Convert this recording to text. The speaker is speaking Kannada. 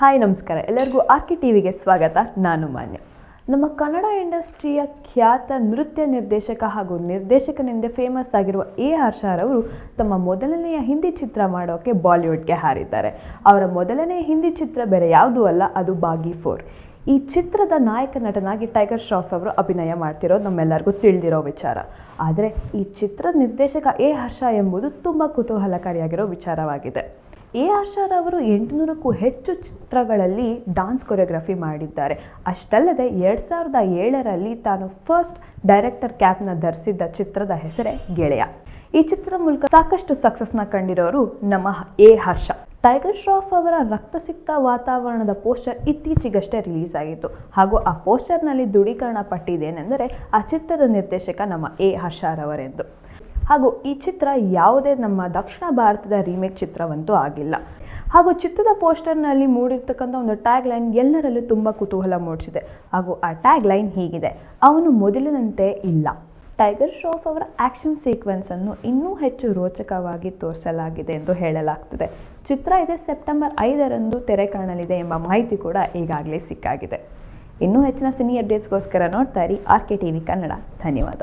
ಹಾಯ್ ನಮಸ್ಕಾರ, ಎಲ್ಲರಿಗೂ ಆರ್ಕೆ ಟಿವಿಗೆ ಸ್ವಾಗತ. ನಾನು ಮಾನ್ಯ. ನಮ್ಮ ಕನ್ನಡ ಇಂಡಸ್ಟ್ರಿಯ ಖ್ಯಾತ ನೃತ್ಯ ನಿರ್ದೇಶಕ ಹಾಗೂ ನಿರ್ದೇಶಕನೆಂದೇ ಫೇಮಸ್ ಆಗಿರುವ ಹರ್ಷರವರು ತಮ್ಮ ಮೊದಲನೆಯ ಹಿಂದಿ ಚಿತ್ರ ಮಾಡೋಕ್ಕೆ ಬಾಲಿವುಡ್ಗೆ ಹಾರಿದ್ದಾರೆ. ಅವರ ಮೊದಲನೆಯ ಹಿಂದಿ ಚಿತ್ರ ಬೇರೆ ಯಾವುದೂ ಅಲ್ಲ, ಅದು ಬಾಗಿ 4. ಈ ಚಿತ್ರದ ನಾಯಕ ನಟನಾಗಿ ಟೈಗರ್ ಶ್ರಾಫ್ ಅವರು ಅಭಿನಯ ಮಾಡ್ತಿರೋದು ನಮ್ಮೆಲ್ಲರಿಗೂ ತಿಳಿದಿರೋ ವಿಚಾರ. ಆದರೆ ಈ ಚಿತ್ರದ ನಿರ್ದೇಶಕ ಹರ್ಷ ಎಂಬುದು ತುಂಬ ಕುತೂಹಲಕಾರಿಯಾಗಿರೋ ವಿಚಾರವಾಗಿದೆ. ಹರ್ಷರವರು 800ಕ್ಕೂ ಹೆಚ್ಚು ಚಿತ್ರಗಳಲ್ಲಿ ಡಾನ್ಸ್ ಕೊರಿಯೋಗ್ರಫಿ ಮಾಡಿದ್ದಾರೆ. ಅಷ್ಟಲ್ಲದೆ 2007ರಲ್ಲಿ ತಾನು ಫಸ್ಟ್ ಡೈರೆಕ್ಟರ್ ಕ್ಯಾಪ್ನ ಧರಿಸಿದ್ದ ಚಿತ್ರದ ಹೆಸರೇ ಗೆಳೆಯ. ಈ ಚಿತ್ರದ ಮೂಲಕ ಸಾಕಷ್ಟು ಸಕ್ಸಸ್ನ ಕಂಡಿರೋರು ನಮ್ಮ ಹರ್ಷ. ಟೈಗರ್ ಶ್ರಾಫ್ ಅವರ ರಕ್ತಸಿಕ್ತ ವಾತಾವರಣದ ಪೋಸ್ಟರ್ ಇತ್ತೀಚೆಗಷ್ಟೇ ರಿಲೀಸ್ ಆಗಿತ್ತು. ಹಾಗೂ ಆ ಪೋಸ್ಟರ್ನಲ್ಲಿ ದೃಢೀಕರಣ ಪಟ್ಟಿದ್ದೇನೆಂದರೆ ಆ ಚಿತ್ರದ ನಿರ್ದೇಶಕ ನಮ್ಮ ಹರ್ಷರವರೆಂದು. ಹಾಗೂ ಈ ಚಿತ್ರ ಯಾವುದೇ ನಮ್ಮ ದಕ್ಷಿಣ ಭಾರತದ ರೀಮೇಕ್ ಚಿತ್ರವಂತೂ ಆಗಿಲ್ಲ. ಹಾಗೂ ಚಿತ್ರದ ಪೋಸ್ಟರ್ನಲ್ಲಿ ಮೂಡಿರ್ತಕ್ಕಂಥ ಒಂದು ಟ್ಯಾಗ್ ಲೈನ್ ಎಲ್ಲರಲ್ಲೂ ತುಂಬ ಕುತೂಹಲ ಮೂಡಿಸಿದೆ. ಹಾಗೂ ಆ ಟ್ಯಾಗ್ ಲೈನ್ ಹೀಗಿದೆ: ಅವನು ಮೊದಲಿನಂತೆ ಇಲ್ಲ. ಟೈಗರ್ ಶ್ರಾಫ್ ಅವರ ಆಕ್ಷನ್ ಸೀಕ್ವೆನ್ಸ್ ಅನ್ನು ಇನ್ನೂ ಹೆಚ್ಚು ರೋಚಕವಾಗಿ ತೋರಿಸಲಾಗಿದೆ ಎಂದು ಹೇಳಲಾಗ್ತಿದೆ. ಚಿತ್ರ ಇದೆ ಸೆಪ್ಟೆಂಬರ್ 5ರಂದು ತೆರೆ ಕಾಣಲಿದೆ ಎಂಬ ಮಾಹಿತಿ ಕೂಡ ಈಗಾಗಲೇ ಸಿಕ್ಕಾಗಿದೆ. ಇನ್ನೂ ಹೆಚ್ಚಿನ ಸಿನಿ ಅಪ್ಡೇಟ್ಸ್ಗೋಸ್ಕರ ನೋಡ್ತಾ ಇರಿ ಆರ್ಕೆ ಟಿವಿ ಕನ್ನಡ. ಧನ್ಯವಾದ.